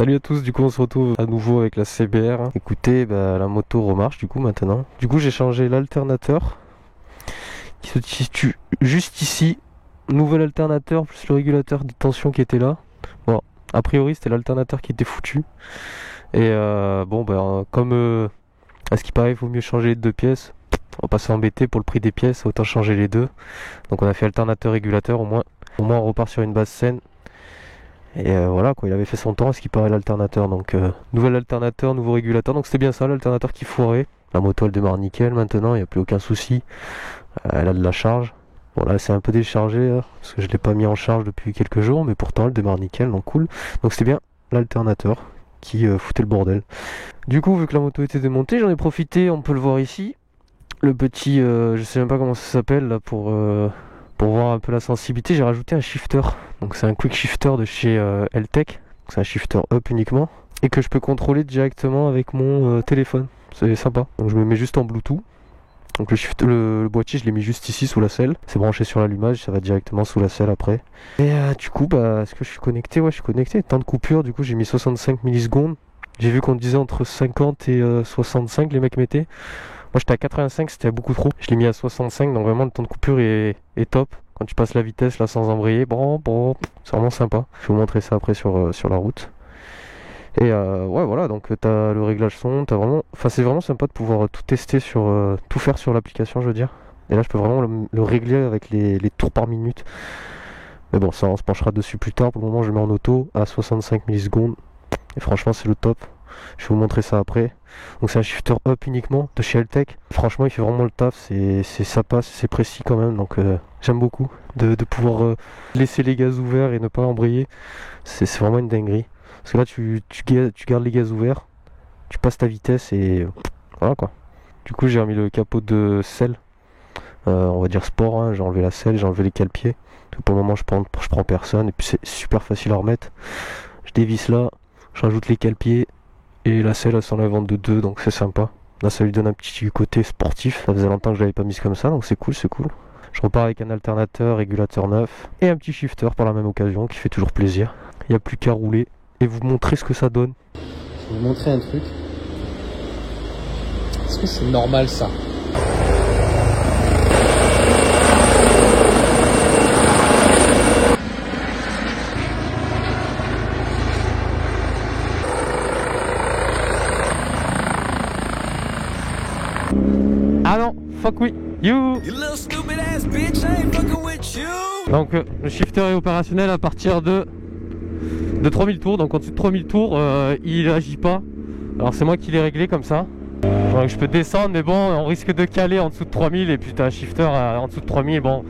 Salut à tous, du coup on se retrouve à nouveau avec la CBR. Écoutez, la moto remarche du coup maintenant. Du coup j'ai changé l'alternateur qui se situe juste ici. Nouvel alternateur plus le régulateur de tension qui était là. Bon, a priori c'était l'alternateur qui était foutu. Et comme à ce qui paraît il faut mieux changer les deux pièces. On va pas s'embêter pour le prix des pièces, autant changer les deux. Donc on a fait alternateur régulateur, au moins on repart sur une base saine. Et voilà quoi, il avait fait son temps à ce qui paraît l'alternateur. Donc nouvel alternateur, nouveau régulateur. Donc c'était bien ça, l'alternateur qui foirait. La moto elle démarre nickel maintenant, il n'y a plus aucun souci. Elle a de la charge. Bon là c'est un peu déchargé là, parce que je l'ai pas mis en charge depuis quelques jours, mais pourtant elle démarre nickel, donc cool. Donc c'était bien l'alternateur qui foutait le bordel. Du coup vu que la moto était démontée, j'en ai profité, on peut le voir ici. Le petit, je sais même pas comment ça s'appelle là pour voir un peu la sensibilité, j'ai rajouté un shifter. Donc c'est un quick shifter de chez L-Tech. C'est un shifter up uniquement. Et que je peux contrôler directement avec mon téléphone. C'est sympa. Donc je me mets juste en Bluetooth. Donc le boîtier je l'ai mis juste ici sous la selle. C'est branché sur l'allumage, ça va directement sous la selle après. Et du coup est-ce que je suis connecté? Ouais je suis connecté. Temps de coupure du coup j'ai mis 65 millisecondes. J'ai vu qu'on disait entre 50 et 65 les mecs mettaient. Moi j'étais à 85, c'était beaucoup trop. Je l'ai mis à 65, donc vraiment le temps de coupure est top. Quand tu passes la vitesse là sans embrayer, c'est vraiment sympa. Je vais vous montrer ça après sur la route. Et ouais voilà, donc t'as le réglage son, c'est vraiment sympa de pouvoir tout tester tout faire sur l'application je veux dire. Et là je peux vraiment le régler avec les tours par minute. Mais bon ça on se penchera dessus plus tard. Pour le moment je le mets en auto à 65 millisecondes. Et franchement c'est le top. Je vais vous montrer ça après. Donc c'est un shifter up uniquement de chez L-Tech. Franchement il fait vraiment le taf, c'est sympa, c'est précis quand même. Donc j'aime beaucoup de pouvoir laisser les gaz ouverts et ne pas embrayer. C'est vraiment une dinguerie. Parce que là tu gardes les gaz ouverts, tu passes ta vitesse et voilà quoi. Du coup j'ai remis le capot de selle, on va dire sport, hein. J'ai enlevé la selle, j'ai enlevé les cale-pieds. Pour le moment je prends personne et puis c'est super facile à remettre. Je dévisse là, je rajoute les cale-pieds. Et la selle elle s'enlève en deux, donc c'est sympa. Là ça lui donne un petit côté sportif. Ça faisait longtemps que je l'avais pas mise comme ça, donc c'est cool. Je repars avec un alternateur, régulateur neuf et un petit shifter par la même occasion qui fait toujours plaisir. Il n'y a plus qu'à rouler et vous montrer ce que ça donne. Je vais vous montrer un truc. Est-ce que c'est normal ça? Ah non, fuck oui, you. Donc le shifter est opérationnel à partir de 3000 tours. Donc en dessous de 3000 tours il agit pas. Alors c'est moi qui l'ai réglé comme ça. Donc je peux descendre mais bon on risque de caler en dessous de 3000. Et puis t'as un shifter en dessous de 3000. Bon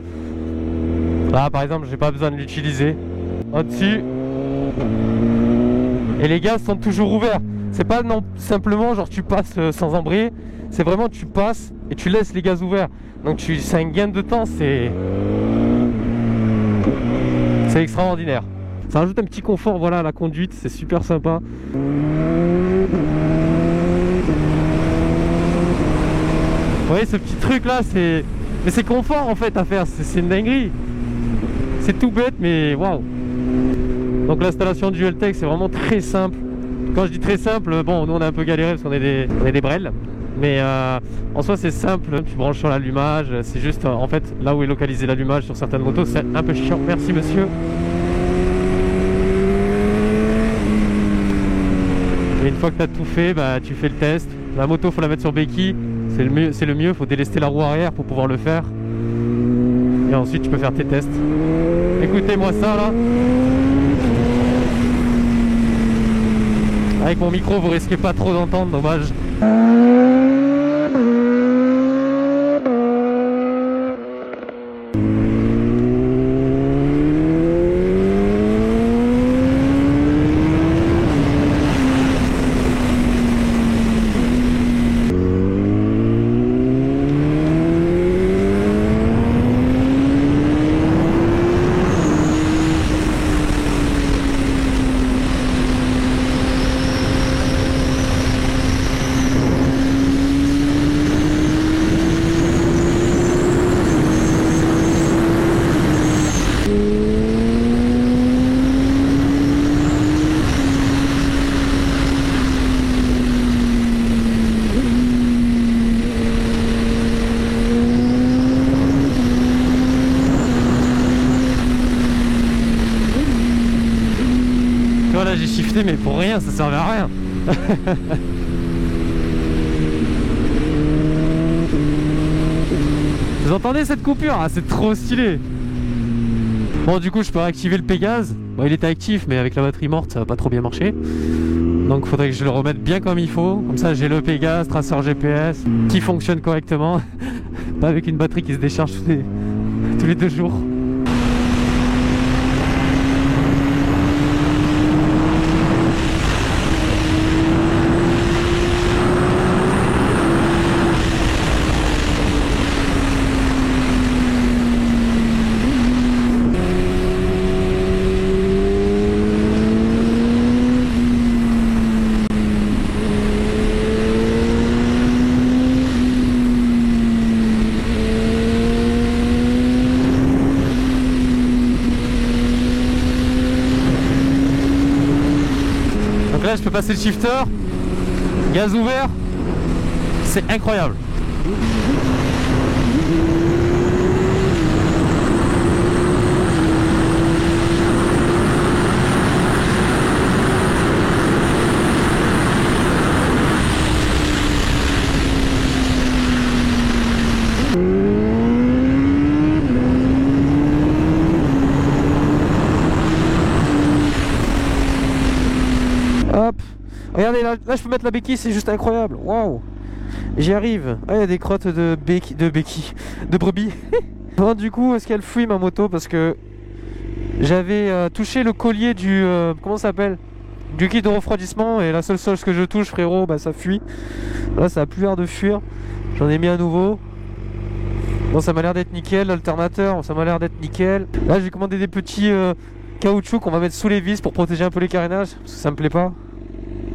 là par exemple j'ai pas besoin de l'utiliser. Au-dessus. Et les gaz sont toujours ouverts. C'est pas non simplement genre tu passes sans embrayer. C'est vraiment tu passes et tu laisses les gaz ouverts. Donc c'est un gain de temps, c'est extraordinaire. Ça rajoute un petit confort voilà à la conduite, c'est super sympa. Vous voyez ce petit truc là, mais c'est confort en fait à faire, c'est une dinguerie. C'est tout bête mais waouh. Donc l'installation du L-Tech c'est vraiment très simple. Quand je dis très simple, bon nous on a un peu galéré parce qu'on est des brels. Mais en soi c'est simple, tu branches sur l'allumage, c'est juste en fait là où est localisé l'allumage sur certaines motos, c'est un peu chiant. Merci monsieur. Et une fois que tu as tout fait, tu fais le test. La moto faut la mettre sur béquille, c'est le mieux, faut délester la roue arrière pour pouvoir le faire. Et ensuite tu peux faire tes tests. Écoutez-moi ça là. Avec mon micro vous risquez pas trop d'entendre, dommage. acheté mais pour rien, ça servait à rien. Vous entendez cette coupure? Ah, c'est trop stylé. Bon, du coup je peux réactiver le Pégase. Bon, il était actif mais avec la batterie morte ça va pas trop bien marcher. Donc faudrait que je le remette bien comme il faut. Comme ça j'ai le Pégase, traceur GPS qui fonctionne correctement. Pas avec une batterie qui se décharge tous les 2 jours. Là je peux passer le shifter, gaz ouvert, c'est incroyable. Hop, regardez là, je peux mettre la béquille, c'est juste incroyable. Waouh, j'y arrive. Ah, il y a des crottes de brebis. Bon, du coup, est-ce qu'elle fuit ma moto? Parce que j'avais touché le collier du comment ça s'appelle, du kit de refroidissement, et la seule chose que je touche, frérot, bah ça fuit. Là ça a plus l'air de fuir. J'en ai mis un nouveau. Bon, ça m'a l'air d'être nickel. L'alternateur, ça m'a l'air d'être nickel. Là j'ai commandé des petits caoutchouc qu'on va mettre sous les vis pour protéger un peu les carénages, parce que ça me plaît pas.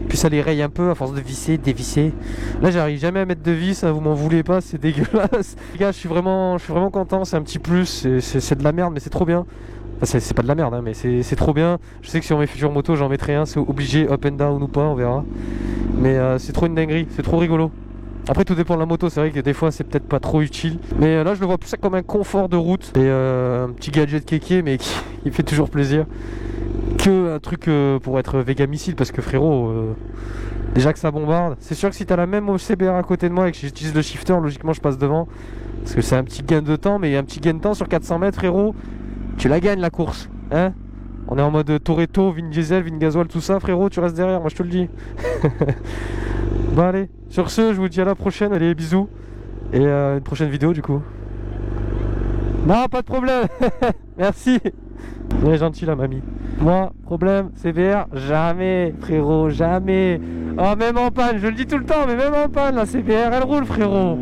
Puis ça les raye un peu à force de visser, dévisser. Là j'arrive jamais à mettre de vis, hein, vous m'en voulez pas, c'est dégueulasse. Les gars, je suis vraiment content, c'est un petit plus, c'est de la merde mais c'est trop bien. Enfin, c'est pas de la merde hein, mais c'est trop bien. Je sais que sur mes futures motos j'en mettrai un, c'est obligé, up and down ou pas, on verra. Mais c'est trop une dinguerie, c'est trop rigolo. Après tout dépend de la moto, c'est vrai que des fois c'est peut-être pas trop utile. Mais là je le vois plus ça comme un confort de route. Et un petit gadget kéké mais qui fait toujours plaisir. Que un truc pour être végamicile, parce que frérot, déjà que ça bombarde. C'est sûr que si t'as la même CBR à côté de moi et que j'utilise le shifter, logiquement je passe devant. Parce que c'est un petit gain de temps, mais un petit gain de temps sur 400 mètres, frérot, tu la gagnes la course. Hein? On est en mode Toretto, Vin Diesel, Vin Gasoil, tout ça, frérot, tu restes derrière, moi je te le dis. Bon allez, sur ce, je vous dis à la prochaine, allez bisous. Et une prochaine vidéo du coup. Non, pas de problème. Merci. Elle est gentille la mamie. Moi, problème, CBR, jamais, frérot, jamais. Oh, même en panne, je le dis tout le temps, mais même en panne, la CBR, elle roule, frérot.